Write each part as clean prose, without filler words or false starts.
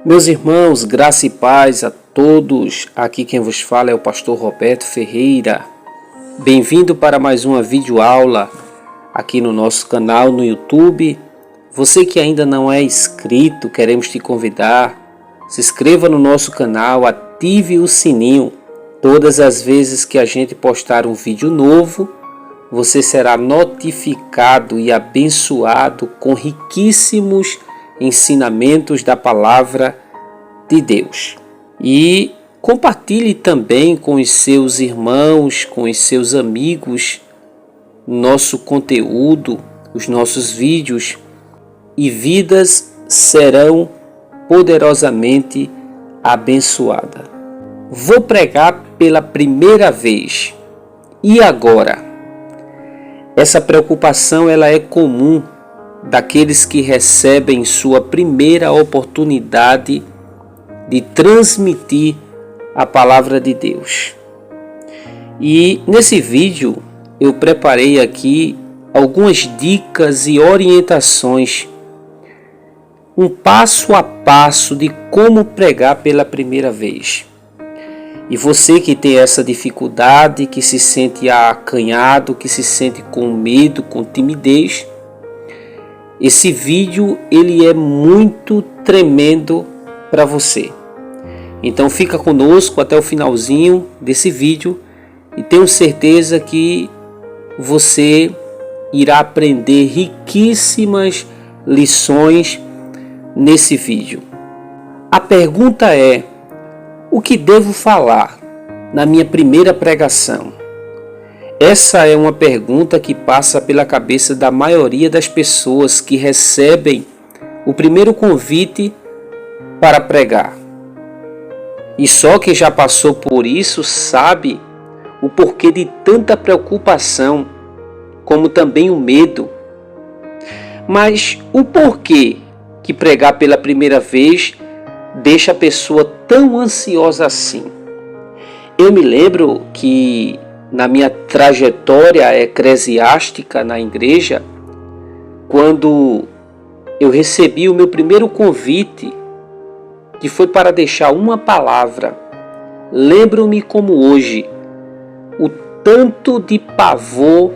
Meus irmãos, graça e paz a todos. Aqui quem vos fala é o pastor Roberto Ferreira. Bem-vindo para mais uma videoaula aqui no nosso canal no YouTube. Você que ainda não é inscrito, queremos te convidar. Se inscreva no nosso canal, ative o sininho. Todas as vezes que a gente postar um vídeo novo, você será notificado e abençoado com riquíssimos ensinamentos da palavra de Deus. E compartilhe também com os seus irmãos, com os seus amigos, nosso conteúdo, os nossos vídeos, e vidas serão poderosamente abençoadas. Vou pregar pela primeira vez. E agora? Essa preocupação ela é comum daqueles que recebem sua primeira oportunidade de transmitir a palavra de Deus. E nesse vídeo eu preparei aqui algumas dicas e orientações, um passo a passo de como pregar pela primeira vez. E você que tem essa dificuldade, que se sente acanhado, que se sente com medo, com timidez, esse vídeo ele é muito tremendo para você. Então fica conosco até o finalzinho desse vídeo e tenho certeza que você irá aprender riquíssimas lições nesse vídeo. A pergunta é: o que devo falar na minha primeira pregação? Essa é uma pergunta que passa pela cabeça da maioria das pessoas que recebem o primeiro convite para pregar. E só quem já passou por isso sabe o porquê de tanta preocupação, como também o medo. Mas o porquê que pregar pela primeira vez deixa a pessoa tão ansiosa assim? Eu me lembro que na minha trajetória eclesiástica na igreja, quando eu recebi o meu primeiro convite, que foi para deixar uma palavra, lembro-me como hoje, o tanto de pavor,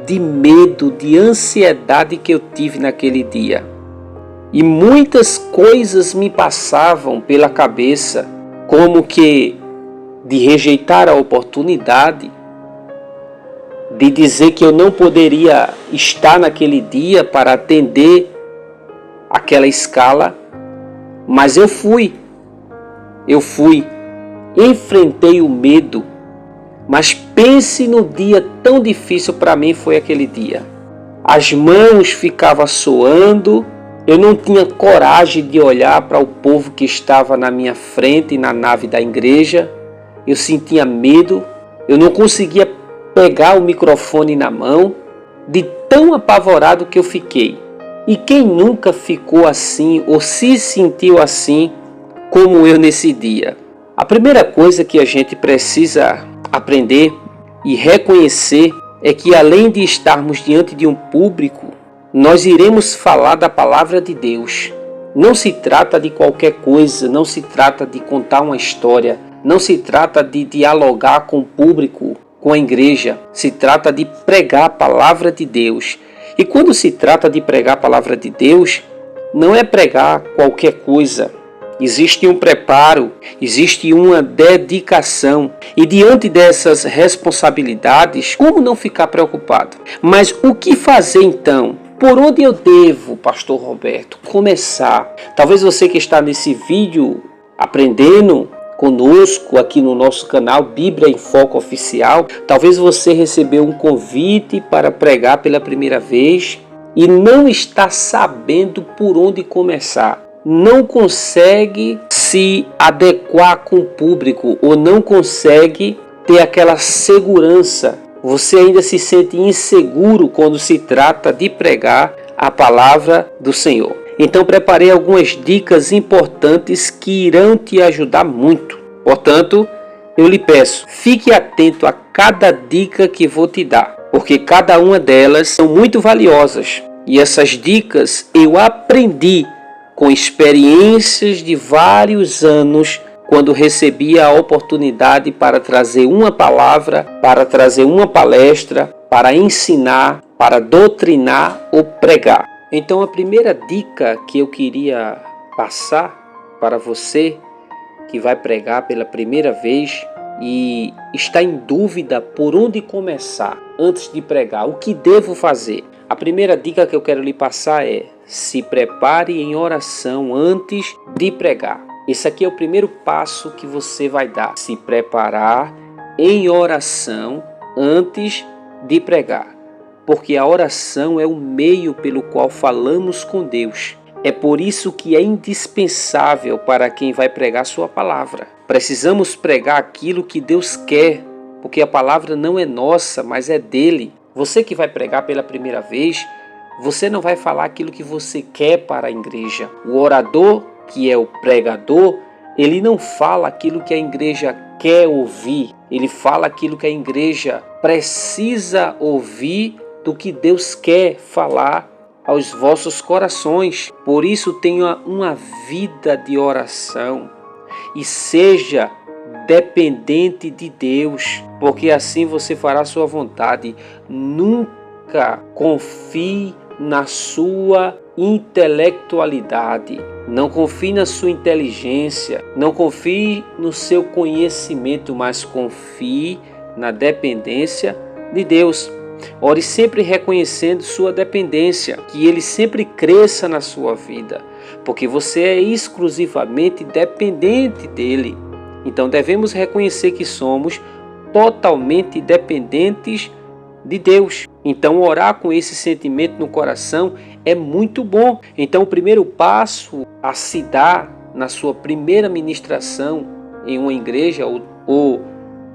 de medo, de ansiedade que eu tive naquele dia. E muitas coisas me passavam pela cabeça, como que de rejeitar a oportunidade, de dizer que eu não poderia estar naquele dia para atender aquela escala, mas eu fui, enfrentei o medo, mas pense no dia tão difícil para mim foi aquele dia. As mãos ficavam suando, eu não tinha coragem de olhar para o povo que estava na minha frente na nave da igreja, eu sentia medo, eu não conseguia pegar o microfone na mão, de tão apavorado que eu fiquei. E quem nunca ficou assim ou se sentiu assim como eu nesse dia? A primeira coisa que a gente precisa aprender e reconhecer é que além de estarmos diante de um público, nós iremos falar da palavra de Deus. Não se trata de qualquer coisa, não se trata de contar uma história, não se trata de dialogar com o público, com a igreja, se trata de pregar a palavra de Deus. E quando se trata de pregar a palavra de Deus, não é pregar qualquer coisa. Existe um preparo, existe uma dedicação. E diante dessas responsabilidades, como não ficar preocupado? Mas o que fazer então? Por onde eu devo, pastor Roberto, começar? Talvez você que está nesse vídeo aprendendo conosco aqui no nosso canal Bíblia em Foco Oficial, talvez você recebeu um convite para pregar pela primeira vez e não está sabendo por onde começar. Não consegue se adequar com o público ou não consegue ter aquela segurança. Você ainda se sente inseguro quando se trata de pregar a palavra do Senhor. Então preparei algumas dicas importantes que irão te ajudar muito. Portanto, eu lhe peço, fique atento a cada dica que vou te dar, porque cada uma delas são muito valiosas. E essas dicas eu aprendi com experiências de vários anos, quando recebia a oportunidade para trazer uma palavra, para trazer uma palestra, para ensinar, para doutrinar ou pregar. Então a primeira dica que eu queria passar para você que vai pregar pela primeira vez e está em dúvida por onde começar antes de pregar, o que devo fazer? A primeira dica que eu quero lhe passar é: se prepare em oração antes de pregar. Esse aqui é o primeiro passo que você vai dar. Se preparar em oração antes de pregar. Porque a oração é o meio pelo qual falamos com Deus. É por isso que é indispensável para quem vai pregar sua palavra. Precisamos pregar aquilo que Deus quer, porque a palavra não é nossa, mas é dele. Você que vai pregar pela primeira vez, você não vai falar aquilo que você quer para a igreja. O orador, que é o pregador, ele não fala aquilo que a igreja quer ouvir. Ele fala aquilo que a igreja precisa ouvir, do que Deus quer falar aos vossos corações. Por isso tenha uma vida de oração e seja dependente de Deus, porque assim você fará a sua vontade. Nunca confie na sua intelectualidade, não confie na sua inteligência, não confie no seu conhecimento, mas confie na dependência de Deus. Ore sempre reconhecendo sua dependência, que Ele sempre cresça na sua vida, porque você é exclusivamente dependente dEle. Então devemos reconhecer que somos totalmente dependentes de Deus. Então orar com esse sentimento no coração é muito bom. Então o primeiro passo a se dar na sua primeira ministração em uma igreja ou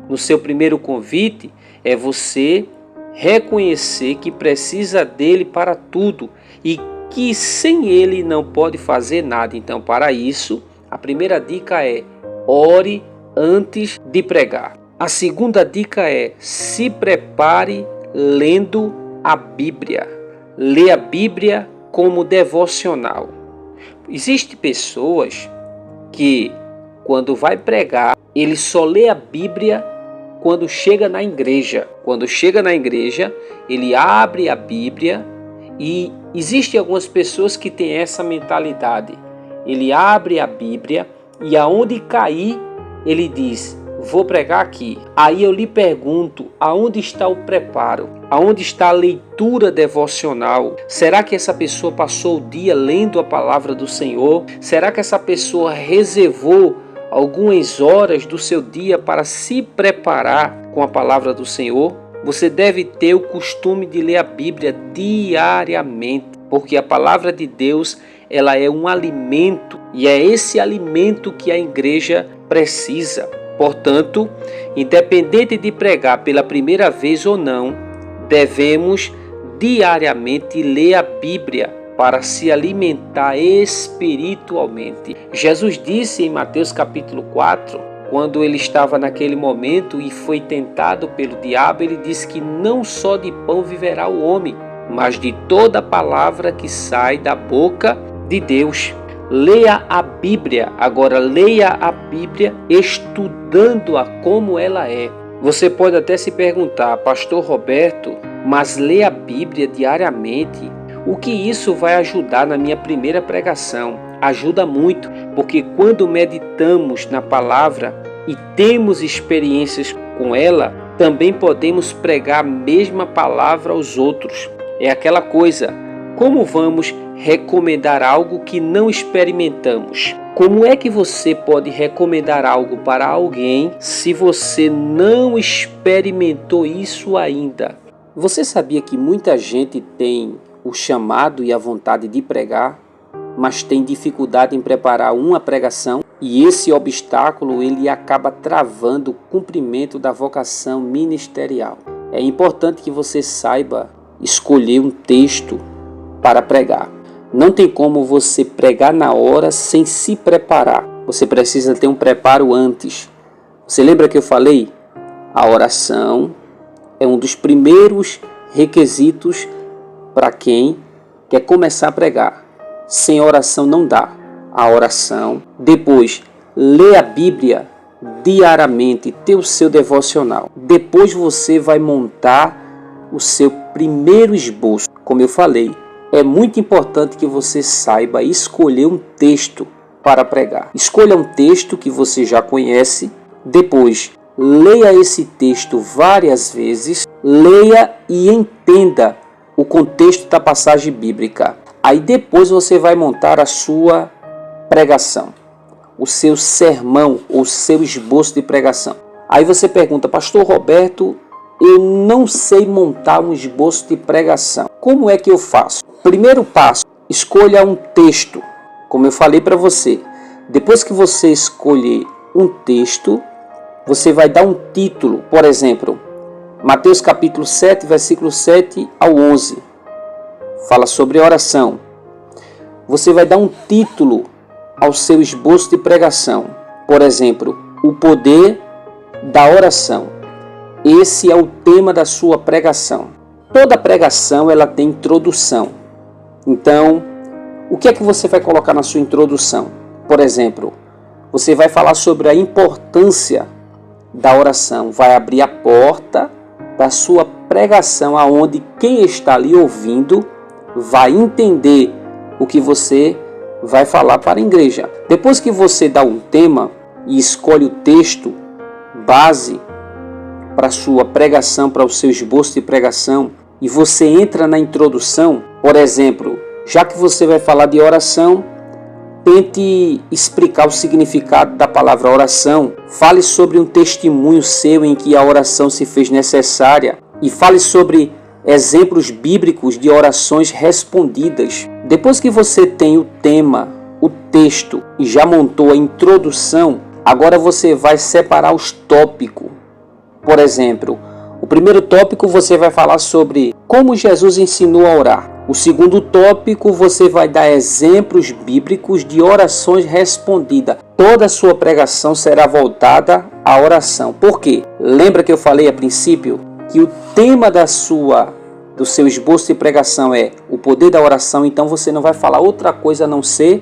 no seu primeiro convite é você reconhecer que precisa dele para tudo e que sem ele não pode fazer nada. Então, para isso, a primeira dica é: ore antes de pregar. A segunda dica é: se prepare lendo a Bíblia. Lê a Bíblia como devocional. Existem pessoas que, quando vai pregar, ele só lê a Bíblia quando chega na igreja. Quando chega na igreja, ele abre a Bíblia e existem algumas pessoas que têm essa mentalidade. Ele abre a Bíblia e aonde cair, ele diz: vou pregar aqui. Aí eu lhe pergunto, aonde está o preparo? Aonde está a leitura devocional? Será que essa pessoa passou o dia lendo a palavra do Senhor? Será que essa pessoa reservou algumas horas do seu dia para se preparar com a palavra do Senhor? Você deve ter o costume de ler a Bíblia diariamente, porque a palavra de Deus, ela é um alimento e é esse alimento que a igreja precisa. Portanto, independente de pregar pela primeira vez ou não, devemos diariamente ler a Bíblia para se alimentar espiritualmente. Jesus disse em Mateus capítulo 4, quando ele estava naquele momento e foi tentado pelo diabo, ele disse que não só de pão viverá o homem, mas de toda palavra que sai da boca de Deus. Leia a Bíblia, agora leia a Bíblia estudando-a como ela é. Você pode até se perguntar: Pastor Roberto, mas ler a Bíblia diariamente, o que isso vai ajudar na minha primeira pregação? Ajuda muito, porque quando meditamos na palavra e temos experiências com ela, também podemos pregar a mesma palavra aos outros. É aquela coisa: como vamos recomendar algo que não experimentamos? Como é que você pode recomendar algo para alguém se você não experimentou isso ainda? Você sabia que muita gente tem o chamado e a vontade de pregar, mas tem dificuldade em preparar uma pregação? E esse obstáculo ele acaba travando o cumprimento da vocação ministerial. É importante que você saiba escolher um texto para pregar. Não tem como você pregar na hora sem se preparar. Você precisa ter um preparo antes. Você lembra que eu falei? A oração é um dos primeiros requisitos para quem quer começar a pregar. Sem oração não dá. a oração. Depois, lê a Bíblia diariamente, ter o seu devocional. Depois você vai montar o seu primeiro esboço. Como eu falei, é muito importante que você saiba escolher um texto para pregar. Escolha um texto que você já conhece. Depois, leia esse texto várias vezes. Leia e entenda o contexto da passagem bíblica. Aí depois você vai montar a sua pregação, o seu sermão, o seu esboço de pregação. Aí você pergunta: Pastor Roberto, eu não sei montar um esboço de pregação. Como é que eu faço? Primeiro passo, escolha um texto. Como eu falei para você, depois que você escolher um texto, você vai dar um título. Por exemplo, Mateus capítulo 7, versículo 7 ao 11. Fala sobre oração. Você vai dar um título ao seu esboço de pregação. Por exemplo, o poder da oração. Esse é o tema da sua pregação. Toda pregação ela tem introdução. Então, o que é que você vai colocar na sua introdução? Por exemplo, você vai falar sobre a importância da oração. Vai abrir a porta da sua pregação, aonde quem está ali ouvindo vai entender o que você vai falar para a igreja. Depois que você dá um tema e escolhe o texto base para a sua pregação, para o seu esboço de pregação, e você entra na introdução, por exemplo, já que você vai falar de oração, tente explicar o significado da palavra oração. Fale sobre um testemunho seu em que a oração se fez necessária e fale sobre exemplos bíblicos de orações respondidas. Depois que você tem o tema, o texto e já montou a introdução, agora você vai separar os tópicos. Por exemplo, o primeiro tópico você vai falar sobre como Jesus ensinou a orar. O segundo tópico você vai dar exemplos bíblicos de orações respondidas. Toda a sua pregação será voltada à oração. Por quê? Lembra que eu falei a princípio que o tema do seu esboço de pregação é o poder da oração, então você não vai falar outra coisa a não ser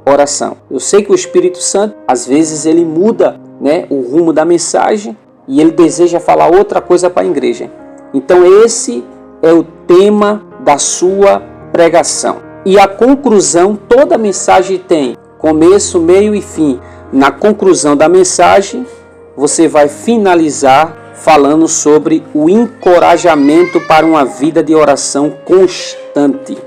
oração. Eu sei que o Espírito Santo, às vezes, ele muda, o rumo da mensagem e ele deseja falar outra coisa para a igreja. Então esse é o tema da sua pregação. E a conclusão, toda mensagem tem começo, meio e fim. Na conclusão da mensagem, você vai finalizar falando sobre o encorajamento para uma vida de oração constante.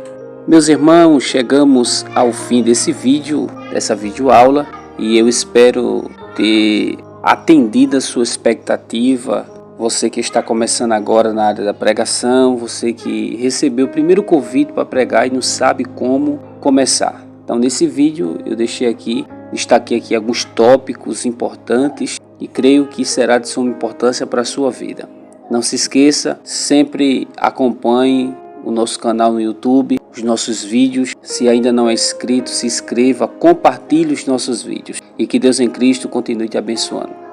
Meus irmãos, chegamos ao fim desse vídeo, dessa videoaula, e eu espero ter atendido a sua expectativa. Você que está começando agora na área da pregação, você que recebeu o primeiro convite para pregar e não sabe como começar. Então nesse vídeo eu destaquei aqui alguns tópicos importantes e creio que será de suma importância para a sua vida. Não se esqueça, sempre acompanhe o nosso canal no YouTube, os nossos vídeos. Se ainda não é inscrito, se inscreva, compartilhe os nossos vídeos e que Deus em Cristo continue te abençoando.